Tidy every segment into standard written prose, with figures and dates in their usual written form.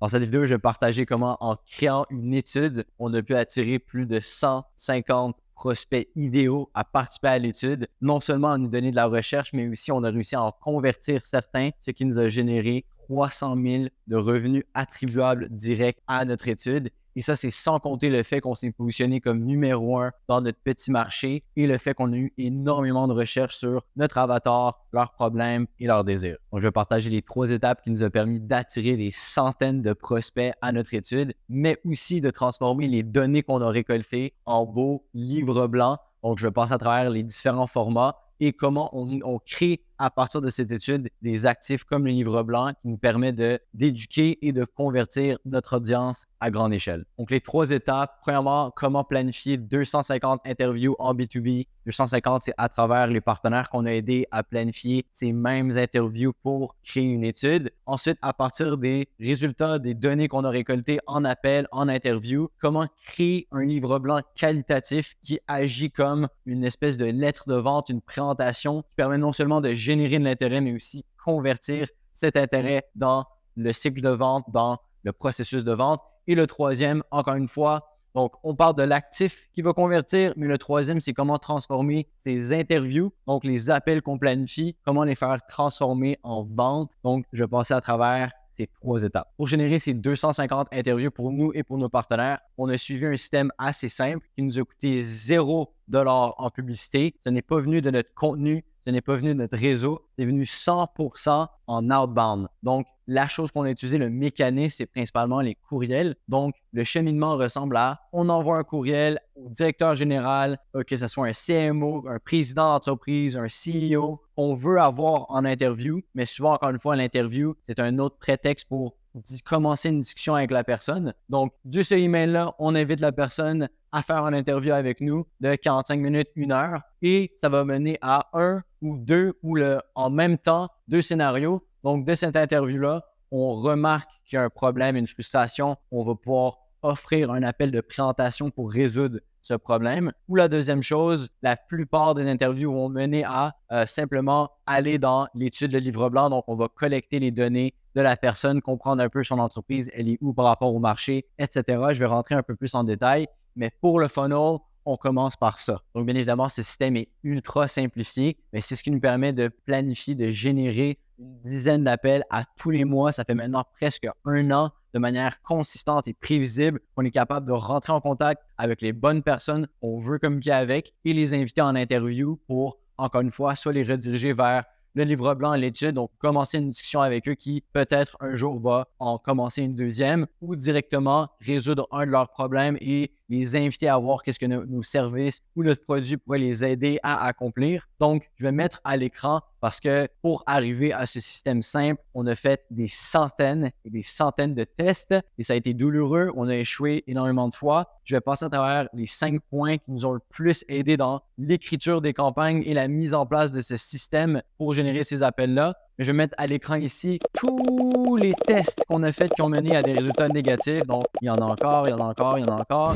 Dans cette vidéo, je vais partager comment, en créant une étude, on a pu attirer plus de 150 prospects idéaux à participer à l'étude. Non seulement à nous donner de la recherche, mais aussi on a réussi à en convertir certains, ce qui nous a généré 300 000 de revenus attribuables directs à notre étude. Et ça, c'est sans compter le fait qu'on s'est positionné comme numéro 1 dans notre petit marché et le fait qu'on a eu énormément de recherches sur notre avatar, leurs problèmes et leurs désirs. Donc, je vais partager les 3 étapes qui nous ont permis d'attirer des centaines de prospects à notre étude, mais aussi de transformer les données qu'on a récoltées en beaux livres blancs. Donc, je vais passer à travers les différents formats et comment on crée à partir de cette étude des actifs comme le livre blanc qui nous permet d'éduquer et de convertir notre audience à grande échelle. Donc, les 3 étapes. Premièrement, comment planifier 250 interviews en B2B. 250, c'est à travers les partenaires qu'on a aidés à planifier ces mêmes interviews pour créer une étude. Ensuite, à partir des résultats, des données qu'on a récoltées en appel, en interview, comment créer un livre blanc qualitatif qui agit comme une espèce de lettre de vente, une présentation qui permet non seulement de générer de l'intérêt, mais aussi convertir cet intérêt dans le cycle de vente, dans le processus de vente. Et le troisième, encore une fois, donc on parle de l'actif qui va convertir, mais le troisième, c'est comment transformer ces interviews, donc les appels qu'on planifie, comment les faire transformer en vente. Donc, je vais passer à travers ces 3 étapes. Pour générer ces 250 interviews pour nous et pour nos partenaires, on a suivi un système assez simple qui nous a coûté 0$ en publicité. Ce n'est pas venu de notre contenu, ce n'est pas venu de notre réseau, c'est venu 100% en outbound. Donc, la chose qu'on a utilisée, le mécanisme, c'est principalement les courriels. Donc, le cheminement ressemble à on envoie un courriel au directeur général, que ce soit un CMO, un président d'entreprise, un CEO, on veut avoir en interview, mais souvent, encore une fois, l'interview, c'est un autre prétexte pour commencer une discussion avec la personne. Donc, de ce email-là, on invite la personne à faire une interview avec nous de 45 minutes, 1 heure, et ça va mener à 1 ou 2 ou en même temps 2 scénarios. Donc, de cette interview-là, on remarque qu'il y a un problème, une frustration. On va pouvoir offrir un appel de présentation pour résoudre ce problème. Ou la deuxième chose, la plupart des interviews vont mener à simplement aller dans l'étude de livre blanc. Donc, on va collecter les données de la personne, comprendre un peu son entreprise, elle est où par rapport au marché, etc. Je vais rentrer un peu plus en détail, mais pour le funnel, on commence par ça. Donc, bien évidemment, ce système est ultra simplifié, mais c'est ce qui nous permet de planifier, de générer une dizaine d'appels à tous les mois. Ça fait maintenant presque 1 an de manière consistante et prévisible. On est capable de rentrer en contact avec les bonnes personnes qu'on veut communiquer avec et les inviter en interview pour, encore une fois, soit les rediriger vers le livre blanc et l'étude, donc commencer une discussion avec eux qui peut-être un jour va en commencer une deuxième ou directement résoudre un de leurs problèmes et les inviter à voir qu'est-ce que nos services ou notre produit pourrait les aider à accomplir. Donc, je vais mettre à l'écran parce que pour arriver à ce système simple, on a fait des centaines et des centaines de tests et ça a été douloureux. On a échoué énormément de fois. Je vais passer à travers les 5 points qui nous ont le plus aidé dans l'écriture des campagnes et la mise en place de ce système pour générer ces appels-là. Mais je vais mettre à l'écran ici tous les tests qu'on a faits qui ont mené à des résultats négatifs. Donc, il y en a encore, il y en a encore, il y en a encore.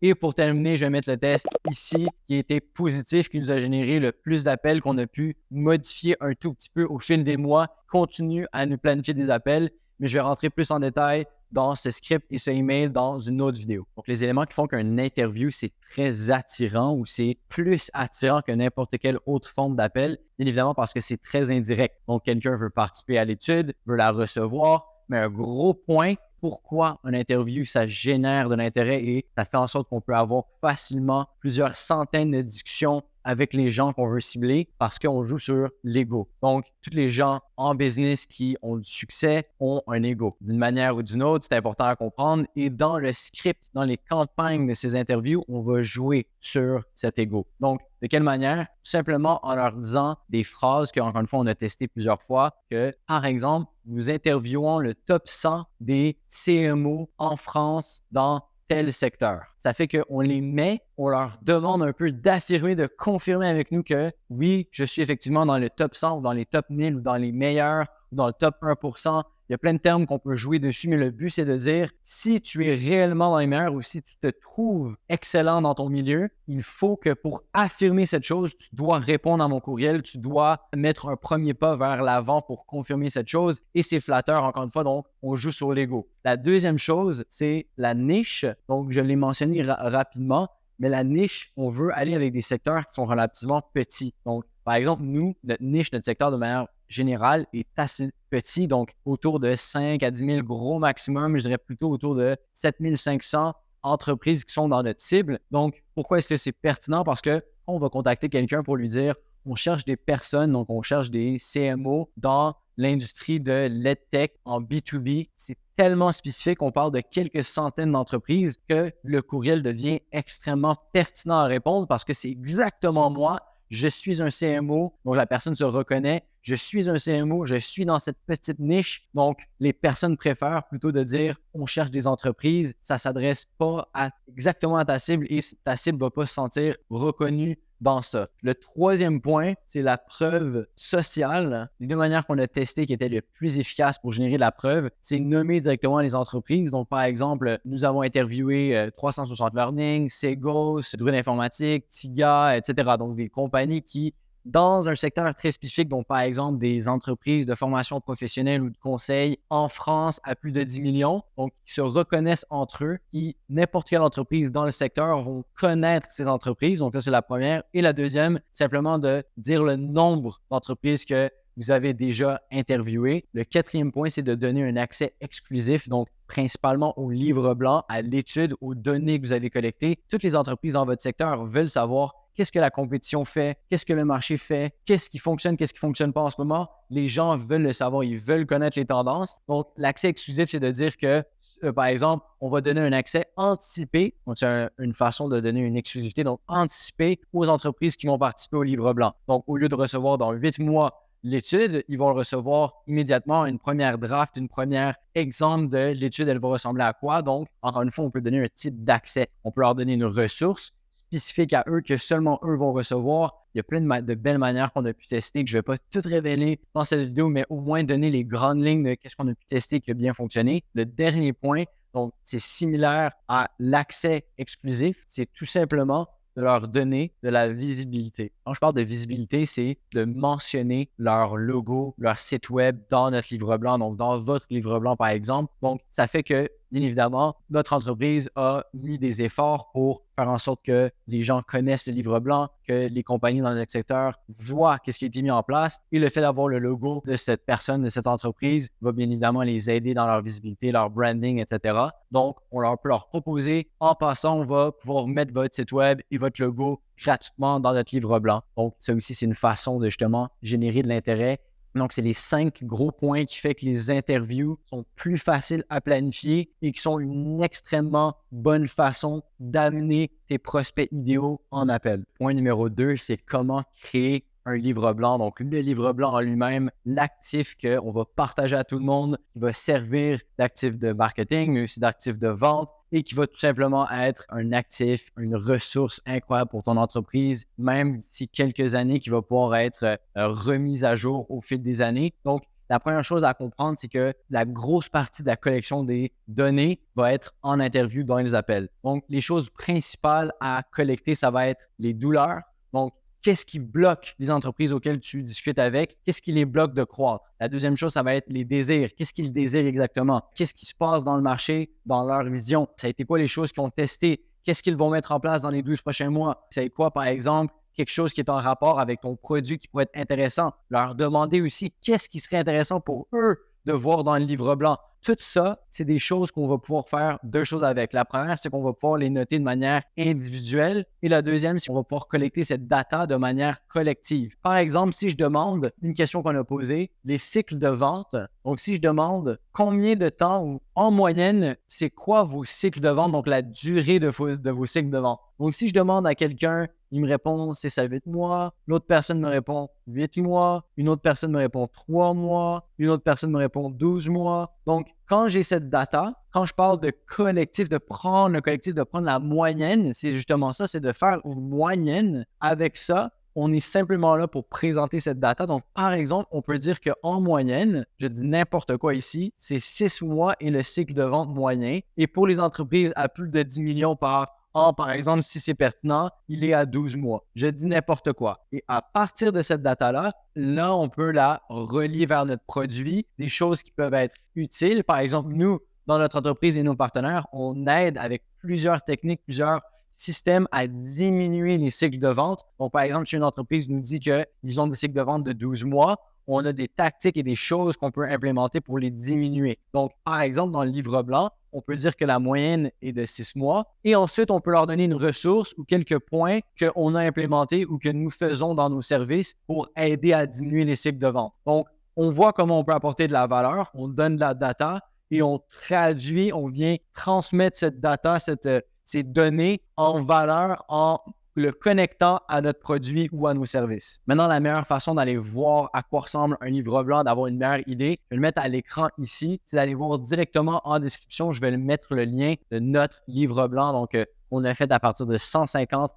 Et pour terminer, je vais mettre le test ici qui a été positif, qui nous a généré le plus d'appels qu'on a pu modifier un tout petit peu au fil des mois, continue à nous planifier des appels, mais je vais rentrer plus en détail dans ce script et ce email dans une autre vidéo. Donc, les éléments qui font qu'un interview, c'est très attirant ou c'est plus attirant que n'importe quelle autre forme d'appel, bien évidemment parce que c'est très indirect. Donc, quelqu'un veut participer à l'étude, veut la recevoir, mais un gros point, pourquoi une interview, ça génère de l'intérêt et ça fait en sorte qu'on peut avoir facilement plusieurs centaines de discussions avec les gens qu'on veut cibler parce qu'on joue sur l'ego. Donc, tous les gens en business qui ont du succès ont un ego. D'une manière ou d'une autre, c'est important à comprendre. Et dans le script, dans les campagnes de ces interviews, on va jouer sur cet ego. Donc, de quelle manière? Tout simplement en leur disant des phrases qu'encore une fois, on a testé plusieurs fois, que, par exemple, nous interviewons le top 100 des CMO en France dans tel secteur. Ça fait qu'on les met, on leur demande un peu d'affirmer, de confirmer avec nous que oui, je suis effectivement dans le top 100 ou dans les top 1000 ou dans les meilleurs dans le top 1%. Il y a plein de termes qu'on peut jouer dessus, mais le but, c'est de dire si tu es réellement dans les meilleurs ou si tu te trouves excellent dans ton milieu, il faut que pour affirmer cette chose, tu dois répondre à mon courriel, tu dois mettre un premier pas vers l'avant pour confirmer cette chose et c'est flatteur, encore une fois, donc on joue sur l'ego. La deuxième chose, c'est la niche. Donc, je l'ai mentionné rapidement, mais la niche, on veut aller avec des secteurs qui sont relativement petits. Donc, par exemple, nous, notre niche, notre secteur de manière générale est assez petit, donc autour de 5 à 10 000 gros maximum, je dirais plutôt autour de 7 500 entreprises qui sont dans notre cible. Donc, pourquoi est-ce que c'est pertinent? Parce qu'on va contacter quelqu'un pour lui dire on cherche des personnes, donc on cherche des CMO dans l'industrie de l'EdTech en B2B. C'est tellement spécifique, on parle de quelques centaines d'entreprises que le courriel devient extrêmement pertinent à répondre parce que c'est exactement moi. Je suis un CMO, donc la personne se reconnaît. Je suis un CMO, je suis dans cette petite niche. Donc, les personnes préfèrent plutôt de dire on cherche des entreprises. Ça ne s'adresse pas exactement à ta cible et ta cible ne va pas se sentir reconnue dans ça. Le troisième point, c'est la preuve sociale. Les deux manières qu'on a testées qui étaient les plus efficaces pour générer de la preuve, c'est nommer directement les entreprises. Donc, par exemple, nous avons interviewé 360 Learning, Segos, Druid Informatique, Tiga, etc. Donc, des compagnies qui dans un secteur très spécifique, donc par exemple des entreprises de formation professionnelle ou de conseil en France à plus de 10 millions, donc qui se reconnaissent entre eux, qui n'importe quelle entreprise dans le secteur vont connaître ces entreprises. Donc là, c'est la première. Et la deuxième, simplement de dire le nombre d'entreprises que vous avez déjà interviewées. Le quatrième point, c'est de donner un accès exclusif, donc principalement au livre blanc, à l'étude, aux données que vous avez collectées. Toutes les entreprises dans votre secteur veulent savoir qu'est-ce que la compétition fait, qu'est-ce que le marché fait, qu'est-ce qui fonctionne pas en ce moment. Les gens veulent le savoir, ils veulent connaître les tendances. Donc, l'accès exclusif, c'est de dire que, par exemple, on va donner un accès anticipé. Donc, c'est une façon de donner une exclusivité, donc anticipé aux entreprises qui vont participer au livre blanc. Donc, au lieu de recevoir dans 8 mois l'étude, ils vont le recevoir immédiatement, une première draft, une première exemple de l'étude, elle va ressembler à quoi. Donc, encore une fois, on peut donner un type d'accès. On peut leur donner une ressource spécifique à eux que seulement eux vont recevoir. Il y a plein de belles manières qu'on a pu tester que je ne vais pas tout révéler dans cette vidéo, mais au moins donner les grandes lignes de qu'est-ce qu'on a pu tester qui a bien fonctionné. Le dernier point, donc c'est similaire à l'accès exclusif, c'est tout simplement de leur donner de la visibilité. Quand je parle de visibilité, c'est de mentionner leur logo, leur site web dans notre livre blanc, donc dans votre livre blanc par exemple. Donc, ça fait que, bien évidemment, notre entreprise a mis des efforts pour faire en sorte que les gens connaissent le livre blanc, que les compagnies dans notre secteur voient ce qui a été mis en place et le fait d'avoir le logo de cette personne, de cette entreprise va bien évidemment les aider dans leur visibilité, leur branding, etc. Donc, on peut leur proposer, en passant, on va pouvoir mettre votre site web et votre logo gratuitement dans notre livre blanc. Donc, ça aussi, c'est une façon de justement générer de l'intérêt. Donc, c'est les 5 gros points qui font que les interviews sont plus faciles à planifier et qui sont une extrêmement bonne façon d'amener tes prospects idéaux en appel. Point numéro 2, c'est comment créer un livre blanc. Donc, le livre blanc en lui-même, l'actif qu'on va partager à tout le monde, qui va servir d'actif de marketing, mais aussi d'actif de vente et qui va tout simplement être un actif, une ressource incroyable pour ton entreprise, même d'ici quelques années, qui va pouvoir être remise à jour au fil des années. Donc, la première chose à comprendre, c'est que la grosse partie de la collection des données va être en interview dans les appels. Donc, les choses principales à collecter, ça va être les douleurs. Donc, qu'est-ce qui bloque les entreprises auxquelles tu discutes avec? Qu'est-ce qui les bloque de croître? La deuxième chose, ça va être les désirs. Qu'est-ce qu'ils désirent exactement? Qu'est-ce qui se passe dans le marché, dans leur vision? Ça a été quoi les choses qu'ils ont testées? Qu'est-ce qu'ils vont mettre en place dans les 12 prochains mois? C'est quoi, par exemple, quelque chose qui est en rapport avec ton produit qui pourrait être intéressant? Leur demander aussi qu'est-ce qui serait intéressant pour eux de voir dans le livre blanc. Tout ça, c'est des choses qu'on va pouvoir faire deux choses avec. La première, c'est qu'on va pouvoir les noter de manière individuelle. Et la deuxième, c'est qu'on va pouvoir collecter cette data de manière collective. Par exemple, si je demande une question qu'on a posée, les cycles de vente. Donc, si je demande combien de temps ou en moyenne, c'est quoi vos cycles de vente, donc la durée de vos cycles de vente. Donc, si je demande à quelqu'un, il me répond c'est ça 8 mois, l'autre personne me répond 8 mois, une autre personne me répond 3 mois, une autre personne me répond 12 mois. Donc, quand j'ai cette data, quand je parle de collectif, de prendre le collectif, de prendre la moyenne, c'est justement ça, c'est de faire une moyenne avec ça on est simplement là pour présenter cette data. Donc, par exemple, on peut dire qu'en moyenne, je dis n'importe quoi ici, c'est 6 mois et le cycle de vente moyen. Et pour les entreprises à plus de 10 millions par exemple, si c'est pertinent, il est à 12 mois. Je dis n'importe quoi. Et à partir de cette data-là, là, on peut la relier vers notre produit, des choses qui peuvent être utiles. Par exemple, nous, dans notre entreprise et nos partenaires, on aide avec plusieurs techniques, plusieurs systèmes à diminuer les cycles de vente. Donc, par exemple, si une entreprise nous dit qu'ils ont des cycles de vente de 12 mois, on a des tactiques et des choses qu'on peut implémenter pour les diminuer. Donc, par exemple, dans le livre blanc, on peut dire que la moyenne est de 6 mois et ensuite, on peut leur donner une ressource ou quelques points qu'on a implémentés ou que nous faisons dans nos services pour aider à diminuer les cycles de vente. Donc, on voit comment on peut apporter de la valeur, on donne de la data et on traduit, on vient transmettre cette data, ces données en valeur en le connectant à notre produit ou à nos services. Maintenant, la meilleure façon d'aller voir à quoi ressemble un livre blanc, d'avoir une meilleure idée, je vais le mettre à l'écran ici, c'est d'aller voir directement en description. Je vais mettre le lien de notre livre blanc. Donc, on a fait à partir de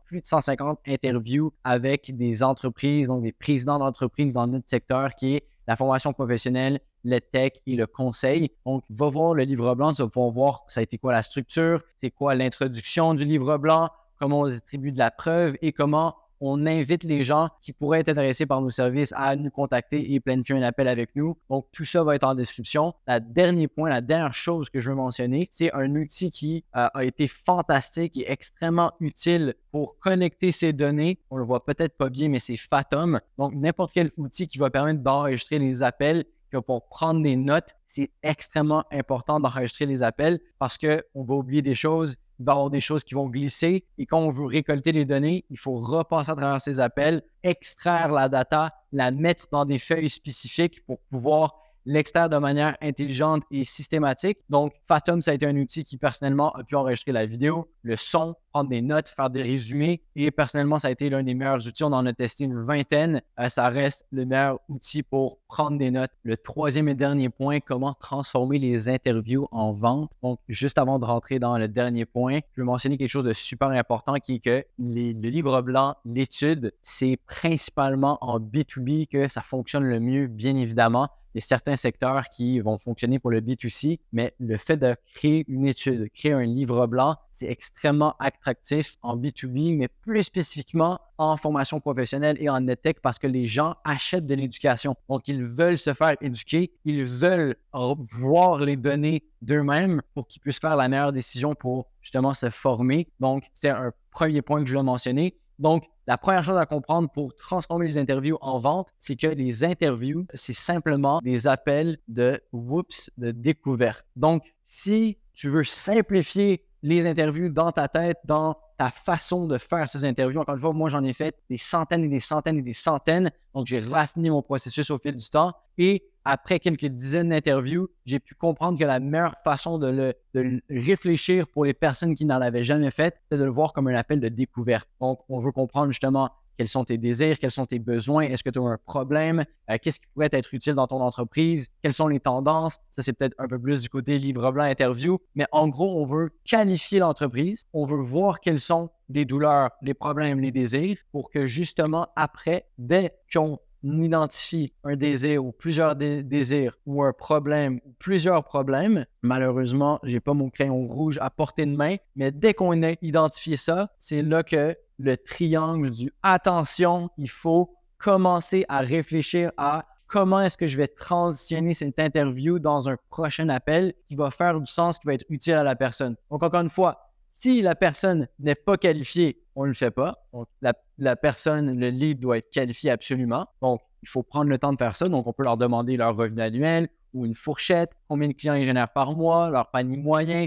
plus de 150 interviews avec des entreprises, donc des présidents d'entreprises dans notre secteur qui est la formation professionnelle, le tech et le conseil. Donc, va voir le livre blanc, tu vas pouvoir voir ça a été quoi la structure, c'est quoi l'introduction du livre blanc, comment on distribue de la preuve et comment on invite les gens qui pourraient être intéressés par nos services à nous contacter et planifier un appel avec nous. Donc, tout ça va être en description. Le dernier point, la dernière chose que je veux mentionner, c'est un outil qui a été fantastique et extrêmement utile pour connecter ces données. On le voit peut-être pas bien, mais c'est Fathom. Donc, n'importe quel outil qui va permettre d'enregistrer les appels, que pour prendre des notes, c'est extrêmement important d'enregistrer les appels parce qu'on va oublier des choses. Il va y avoir des choses qui vont glisser et quand on veut récolter les données, il faut repasser à travers ces appels, extraire la data, la mettre dans des feuilles spécifiques pour pouvoir l'extraire de manière intelligente et systématique. Donc, Fathom, ça a été un outil qui, personnellement, a pu enregistrer la vidéo, le son, prendre des notes, faire des résumés. Et personnellement, ça a été l'un des meilleurs outils. On en a testé une vingtaine. Ça reste le meilleur outil pour prendre des notes. Le troisième et dernier point, comment transformer les interviews en vente. Donc, juste avant de rentrer dans le dernier point, je veux mentionner quelque chose de super important qui est que le livre blanc, l'étude, c'est principalement en B2B que ça fonctionne le mieux, bien évidemment. Il y a certains secteurs qui vont fonctionner pour le B2C, mais le fait de créer une étude, créer un livre blanc, c'est extrêmement attractif en B2B, mais plus spécifiquement en formation professionnelle et en EdTech parce que les gens achètent de l'éducation. Donc, ils veulent se faire éduquer, ils veulent voir les données d'eux-mêmes pour qu'ils puissent faire la meilleure décision pour justement se former. Donc, c'est un premier point que je vais mentionner. Donc, la première chose à comprendre pour transformer les interviews en vente, c'est que les interviews, c'est simplement des appels de découverte. Donc, si tu veux simplifier les interviews dans ta tête, dans ta façon de faire ces interviews, encore une fois, moi, j'en ai fait des centaines et des centaines et des centaines. Donc, j'ai raffiné mon processus au fil du temps et après quelques dizaines d'interviews, j'ai pu comprendre que la meilleure façon de le réfléchir pour les personnes qui n'en avaient jamais fait, c'est de le voir comme un appel de découverte. Donc, on veut comprendre justement quels sont tes désirs, quels sont tes besoins, est-ce que tu as un problème, qu'est-ce qui pourrait être utile dans ton entreprise, quelles sont les tendances. Ça, c'est peut-être un peu plus du côté livre blanc interview, mais en gros, on veut qualifier l'entreprise, on veut voir quelles sont les douleurs, les problèmes, les désirs pour que justement après, dès qu'on identifie un désir ou plusieurs désirs ou un problème ou plusieurs problèmes, malheureusement, j'ai pas mon crayon rouge à portée de main, mais dès qu'on a identifié ça, c'est là que le triangle du attention, il faut commencer à réfléchir à comment est-ce que je vais transitionner cette interview dans un prochain appel qui va faire du sens, qui va être utile à la personne. Donc, encore une fois, si la personne n'est pas qualifiée, on ne le fait pas. Donc, la personne, le lead doit être qualifié absolument. Donc, il faut prendre le temps de faire ça. Donc, on peut leur demander leur revenu annuel ou une fourchette, combien de clients ils génèrent par mois, leur panier moyen,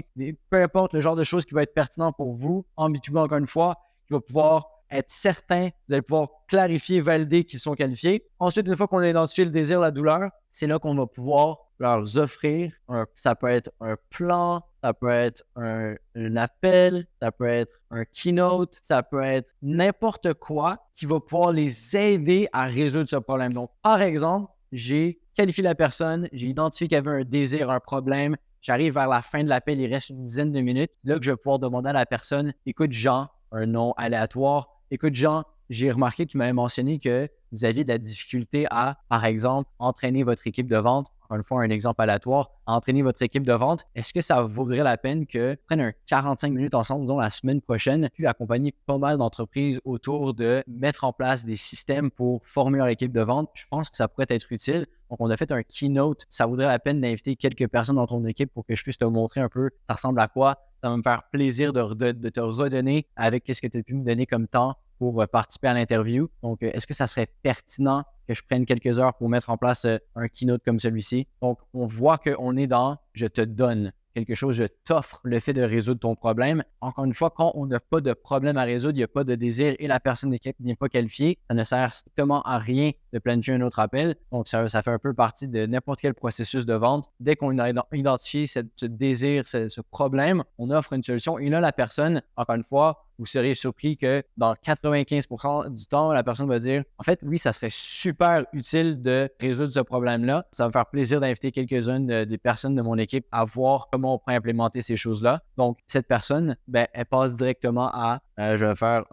peu importe le genre de choses qui va être pertinent pour vous en B2B, encore une fois, qui va pouvoir être certain, vous allez pouvoir clarifier, valider qu'ils sont qualifiés. Ensuite, une fois qu'on a identifié le désir, la douleur, c'est là qu'on va pouvoir leur offrir, ça peut être un plan, ça peut être un appel, ça peut être un keynote, ça peut être n'importe quoi qui va pouvoir les aider à résoudre ce problème. Donc, par exemple, j'ai qualifié la personne, j'ai identifié qu'il y avait un désir, un problème, j'arrive vers la fin de l'appel, il reste une dizaine de minutes. C'est là que je vais pouvoir demander à la personne, écoute Jean, un nom aléatoire, écoute Jean, j'ai remarqué que tu m'avais mentionné que vous aviez de la difficulté à, par exemple, entraîner votre équipe de vente. Encore une fois, un exemple aléatoire, à entraîner votre équipe de vente. Est-ce que ça vaudrait la peine que prenne un 45 minutes ensemble, disons, la semaine prochaine, puis accompagner pas mal d'entreprises autour de mettre en place des systèmes pour former leur équipe de vente? Je pense que ça pourrait être utile. Donc, on a fait un keynote. Ça vaudrait la peine d'inviter quelques personnes dans ton équipe pour que je puisse te montrer un peu ça ressemble à quoi. Ça va me faire plaisir de te redonner avec ce que tu as pu me donner comme temps pour participer à l'interview. Donc, est-ce que ça serait pertinent que je prenne quelques heures pour mettre en place un keynote comme celui-ci? Donc, on voit qu'on est dans « je te donne ». Quelque chose, je t'offre le fait de résoudre ton problème. Encore une fois, quand on n'a pas de problème à résoudre, il n'y a pas de désir et la personne d'équipe n'est pas qualifiée, ça ne sert strictement à rien de planifier un autre appel. Donc, ça fait un peu partie de n'importe quel processus de vente. Dès qu'on a identifié ce désir, ce problème, on offre une solution. Et là, la personne, encore une fois, vous serez surpris que dans 95% du temps, la personne va dire « En fait, oui, ça serait super utile de résoudre ce problème-là. Ça va me faire plaisir d'inviter quelques-unes des personnes de mon équipe à voir comment on pourrait implémenter ces choses-là. » Donc, cette personne, elle passe directement à, je vais faire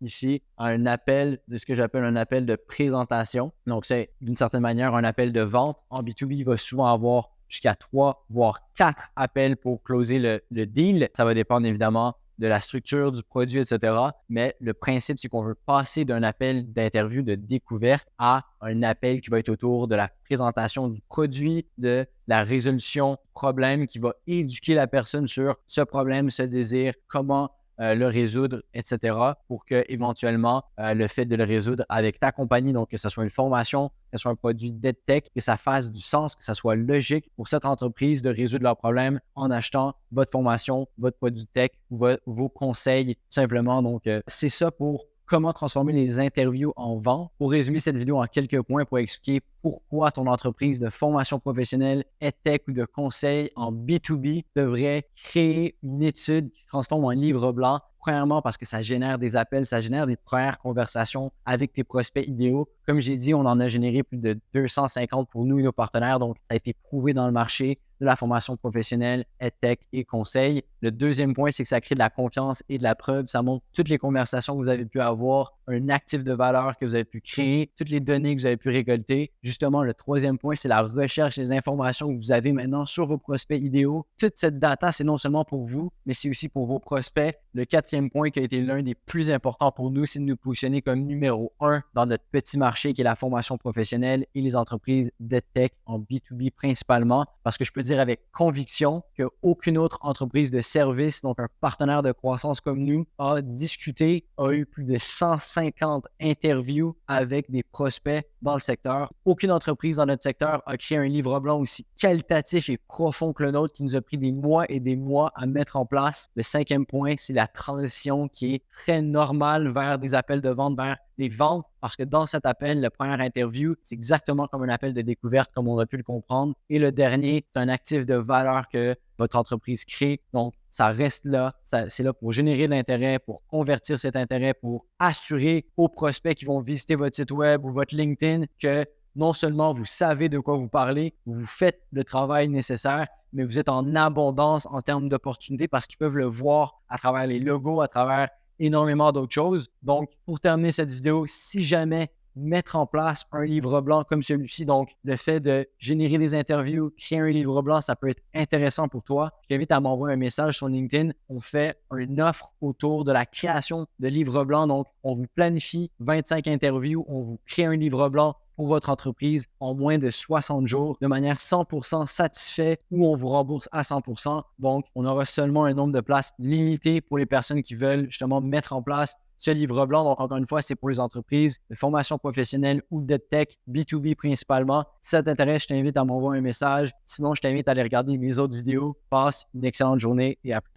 ici, un appel de ce que j'appelle un appel de présentation. Donc, c'est d'une certaine manière un appel de vente. En B2B, il va souvent avoir jusqu'à 3, voire 4 appels pour closer le deal. Ça va dépendre évidemment de la structure du produit, etc. Mais le principe, c'est qu'on veut passer d'un appel d'interview de découverte à un appel qui va être autour de la présentation du produit, de la résolution du problème, qui va éduquer la personne sur ce problème, ce désir, comment le résoudre, etc. pour que éventuellement le fait de le résoudre avec ta compagnie, donc que ce soit une formation, que ce soit un produit d'EdTech, que ça fasse du sens, que ça soit logique pour cette entreprise de résoudre leurs problèmes en achetant votre formation, votre produit tech, vos conseils, tout simplement. Donc, c'est ça pour comment transformer les interviews en vente. Pour résumer cette vidéo en quelques points pour expliquer pourquoi ton entreprise de formation professionnelle, EdTech ou de conseil en B2B devrait créer une étude qui se transforme en livre blanc. Premièrement, parce que ça génère des appels, ça génère des premières conversations avec tes prospects idéaux. Comme j'ai dit, on en a généré plus de 250 pour nous et nos partenaires. Donc, ça a été prouvé dans le marché de la formation professionnelle, EdTech et conseil. Le deuxième point, c'est que ça crée de la confiance et de la preuve. Ça montre toutes les conversations que vous avez pu avoir, un actif de valeur que vous avez pu créer, toutes les données que vous avez pu récolter. Justement, le troisième point, c'est la recherche des informations que vous avez maintenant sur vos prospects idéaux. Toute cette data, c'est non seulement pour vous, mais c'est aussi pour vos prospects. Le quatrième point qui a été l'un des plus importants pour nous, c'est de nous positionner comme numéro 1 dans notre petit marché qui est la formation professionnelle et les entreprises d'EdTech en B2B principalement. Parce que je peux dire avec conviction qu'aucune autre entreprise de service, donc un partenaire de croissance comme nous, a discuté, a eu plus de 150 interviews avec des prospects dans le secteur. Aucune entreprise dans notre secteur a créé un livre blanc aussi qualitatif et profond que le nôtre qui nous a pris des mois et des mois à mettre en place. Le cinquième point, c'est la transition qui est très normale vers des appels de vente, vers des ventes, parce que dans cet appel, la première interview, c'est exactement comme un appel de découverte, comme on a pu le comprendre. Et le dernier, c'est un actif de valeur que votre entreprise crée. Donc, ça reste là. C'est là pour générer de l'intérêt, pour convertir cet intérêt, pour assurer aux prospects qui vont visiter votre site web ou votre LinkedIn que non seulement vous savez de quoi vous parlez, vous faites le travail nécessaire, mais vous êtes en abondance en termes d'opportunités parce qu'ils peuvent le voir à travers les logos, à travers énormément d'autres choses. Donc, pour terminer cette vidéo, si jamais mettre en place un livre blanc comme celui-ci, donc le fait de générer des interviews, créer un livre blanc, ça peut être intéressant pour toi. Je t'invite à m'envoyer un message sur LinkedIn. On fait une offre autour de la création de livres blancs. Donc, on vous planifie 25 interviews, on vous crée un livre blanc pour votre entreprise en moins de 60 jours de manière 100% satisfait ou on vous rembourse à 100%. Donc, on aura seulement un nombre de places limité pour les personnes qui veulent justement mettre en place ce livre blanc. Donc, encore une fois, c'est pour les entreprises de formation professionnelle ou d'EdTech, B2B principalement. Si ça t'intéresse, je t'invite à m'envoyer un message. Sinon, je t'invite à aller regarder mes autres vidéos. Passe une excellente journée et à plus tard.